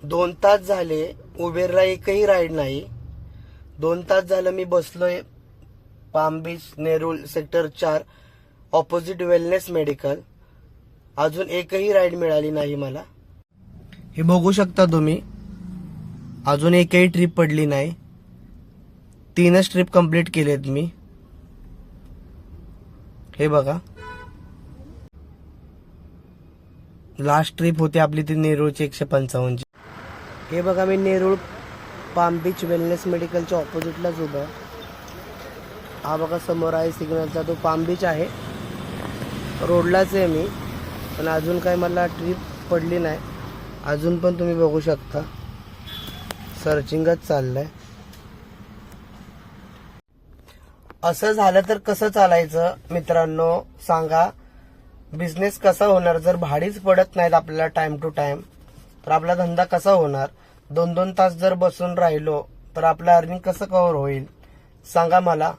2 तास झाले उबेरला एकही राईड नाही. 2 तास झालं मी बसलोय palm beach Nerul sector 4 opposite wellness medical. अजून एकही राईड मिळाली नाही मला. हे बघू शकता तुम्ही, अजून एकही ट्रिप पडली नाही. 3च ट्रिप कंप्लीट केलेत मी. हे बघा, लास्ट ट्रिप होती आपली ती नेरूळची 155ची. हे बघा, मी नेरूळ पाम बीच वेलनेस मेडिकलच्या ऑपोजिटलाच उभा आहे. हा बघा समोर आहे सिग्नलचा तो पाम बीच आहे. रोडलाच आहे मी, पण अजून काही मला ट्रिप पडली नाही. अजून पण तुम्ही बघू शकता सर्चिंगच चाललंय. असं झालं तर कसं चालायचं मित्रांनो सांगा. बिझनेस कसा होणार जर भाडीच पडत नाहीत आपल्याला टाइम टू टाइम, तर आपला धंदा कसा होणार. 2-2 तास जर बसून राहिलो तर आपलं अर्निंग कसं कव्हर होईल सांगा मला.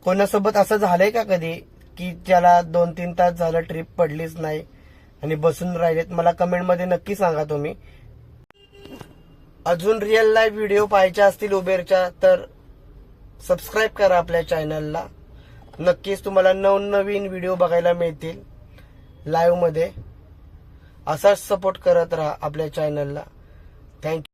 कोणासोबत असं झालंय का कधी की ज्याला 2-3 तास झालं ट्रिप पडलीच नाही आणि बसून राहिलेत? मला कमेंटमध्ये नक्की सांगा तुम्ही. अजून रिअल लाईव्ह व्हिडिओ पाहायचे असतील उबेरच्या तर सबस्क्राईब करा आपल्या चॅनलला. नक्कीच तुम्हाला नवनवीन व्हिडिओ बघायला मिळतील लाईव्ह मध्ये. असाच सपोर्ट करत राहा आपल्या चॅनलला. थँक्यू.